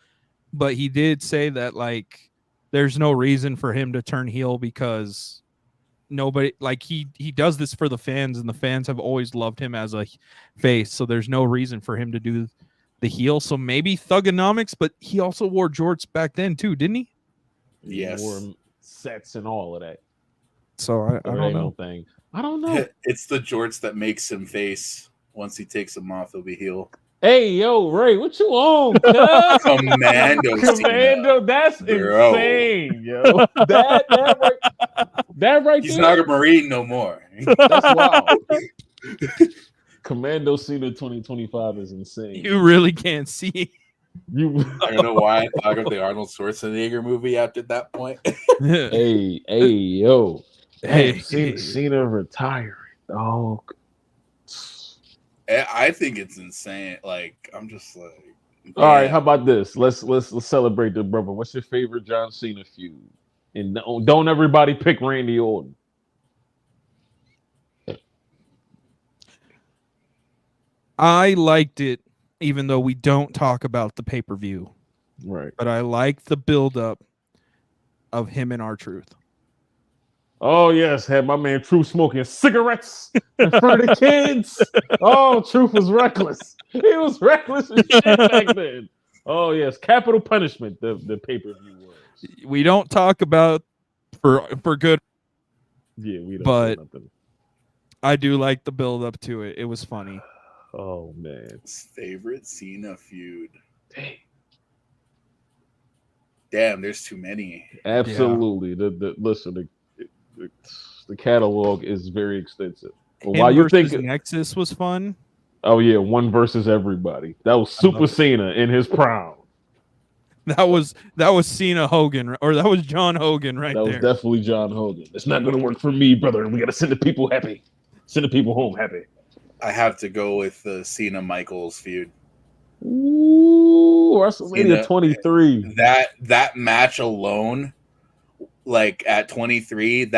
but he did say that like there's no reason for him to turn heel because nobody like he does this for the fans, and the fans have always loved him as a face, so there's no reason for him to do the heel. So maybe Thugonomics, but he also wore jorts back then too, didn't he? Yes. Wore sets and all of that. So I don't know. Thing. I don't know. It's the jorts that makes him face. Once he takes them off, he'll be heel. Hey, yo, Ray, what you on? Cuz? Commando, that's Bro. insane, yo. That right He's there. not a Marine no more. That's wild. Commando Cena 2025 is insane. You really can't see. I don't know why I thought of the Arnold Schwarzenegger movie after that point. hey, yo. Hey, Cena retiring, dog. I think it's insane. Like, I'm just like, all right. How about this? Let's celebrate the brother. What's your favorite John Cena feud? And don't everybody pick Randy Orton. I liked it, even though we don't talk about the pay-per-view. Right. But I like the build-up of him and R-Truth. Oh, yes. Had my man Truth smoking cigarettes in front of the kids. Oh, Truth was reckless. He was reckless as shit back then. Oh, yes. Capital punishment, the pay-per-view was. We don't talk about for good. Yeah, we don't. But I do like the build-up to it. It was funny. Oh, man. Favorite Cena feud. Damn, there's too many. Absolutely. Yeah. The catalog is very extensive. While you think Nexus was fun. Oh yeah, one versus everybody. That was Super Cena in his prime. That was Cena Hogan, or that was John Hogan right there. That was definitely John Hogan. It's not going to work for me, brother. We got to send the people happy. Send the people home happy. I have to go with the Cena Michaels feud. Ooh, WrestleMania 23. That match alone, like at 23,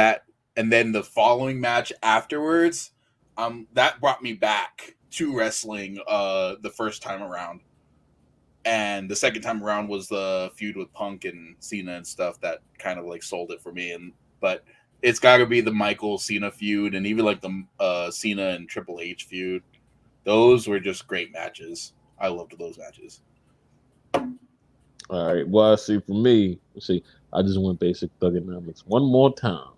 and then the following match afterwards, that brought me back to wrestling the first time around. And the second time around was the feud with Punk and Cena and stuff that kind of like sold it for me. But it's got to be the Michael Cena feud, and even like the Cena and Triple H feud. Those were just great matches. I loved those matches. All right. Well, see, for me, I just went basic thugonomics one more time.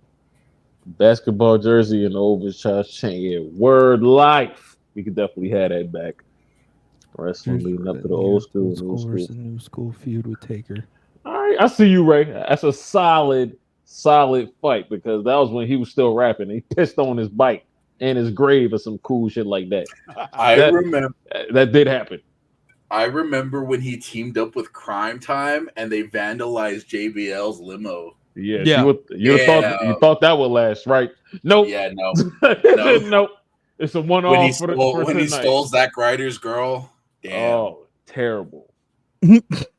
Basketball jersey and oversized chain. Yeah, word life. We could definitely have that back. Wrestling leading up to the old school, versus new school feud with Taker. All right, I see you, Ray. That's a solid fight because that was when he was still rapping. He pissed on his bike and his grave or some cool shit like that. I remember that did happen. I remember when he teamed up with Crime Time and they vandalized JBL's limo. Yeah. You thought that would last, right? Nope. Yeah, no. Nope. It's a one-off for he stole Zack Ryder's girl. Damn. Oh, terrible.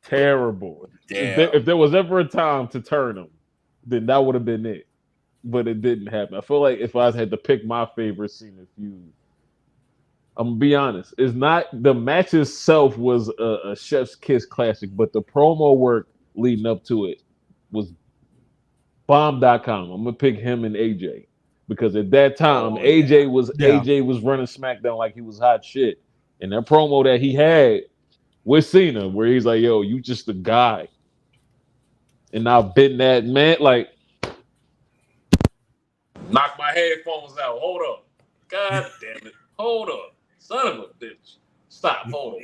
Terrible. Damn. If there was ever a time to turn him, then that would have been it. But it didn't happen. I feel like if I had to pick my favorite Cena feud, I'm gonna be honest. It's not the match itself was a chef's kiss classic, but the promo work leading up to it was bomb.com. I'm gonna pick him and AJ because at that time AJ was running SmackDown like he was hot shit, and that promo that he had with Cena, where he's like, "Yo, you just a guy," and I've been that man. Like, knock my headphones out. Hold up, God damn it, hold up. Son of a bitch. Stop. Hold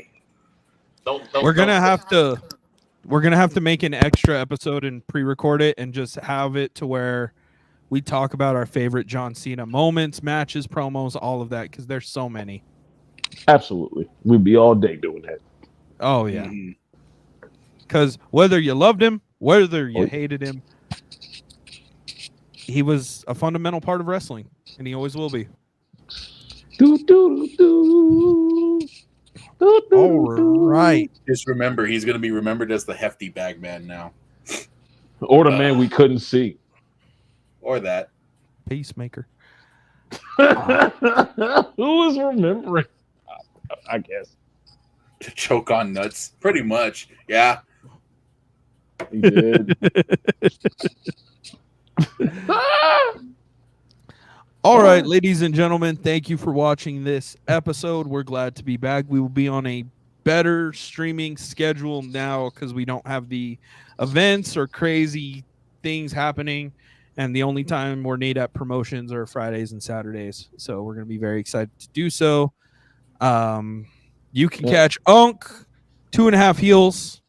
on. We're gonna have to make an extra episode and pre-record it and just have it to where we talk about our favorite John Cena moments, matches, promos, all of that, because there's so many. Absolutely. We'd be all day doing that. Oh yeah. Because whether you loved him, whether you hated him, he was a fundamental part of wrestling, and he always will be. All right. Just remember, he's going to be remembered as the hefty bag man now. Or the man we couldn't see. Or that. Peacemaker. Who is remembering? I guess To choke on nuts, pretty much. Yeah. he did. All right, ladies and gentlemen, thank you for watching this episode. We're glad to be back. We will be on a better streaming schedule now because we don't have the events or crazy things happening. And the only time we're need at promotions are Fridays and Saturdays. So we're going to be very excited to do so. You can catch Unk 2.5 Heels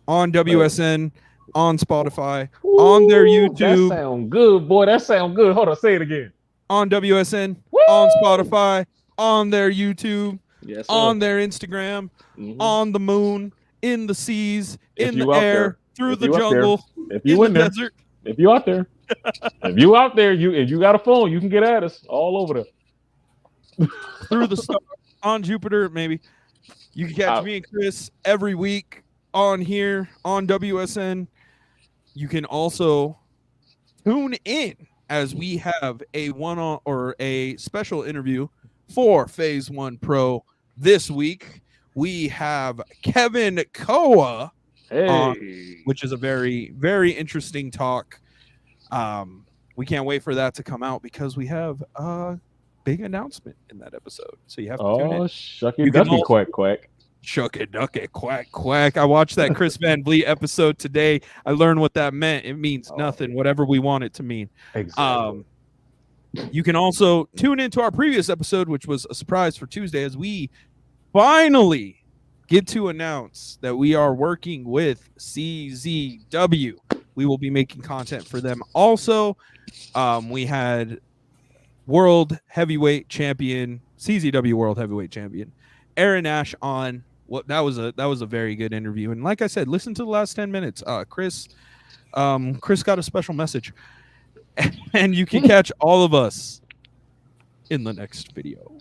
on WSN, on Spotify, on their YouTube. That sound good, boy. That sound good. Hold on, say it again. On WSN, on Spotify, on their YouTube, Yes, on their Instagram, on the moon, in the seas, in the air, through the jungle, if you in there, desert. if you out there, if you out there, if you got a phone, you can get at us all over there. Through the stars, on Jupiter, maybe. You can catch me and Chris every week on here, on WSN. You can also tune in as we have a one-on or a special interview for Phase 1 Pro this week. We have Kevin Koa on, which is a very, very interesting talk. We can't wait for that to come out because we have a big announcement in that episode. So you have to tune in. Shucky ducky quack quack. Shuck it, duck it, quack, quack. I watched that Chris Van Vliet episode today. I learned what that meant. It means nothing, whatever we want it to mean. Exactly. You can also tune into our previous episode, which was a surprise for Tuesday, as we finally get to announce that we are working with CZW. We will be making content for them. Also, we had World Heavyweight Champion, CZW World Heavyweight Champion, Aaron Ash on. That was a very good interview. And like I said, listen to the last 10 minutes. Chris got a special message. And you can catch all of us in the next video.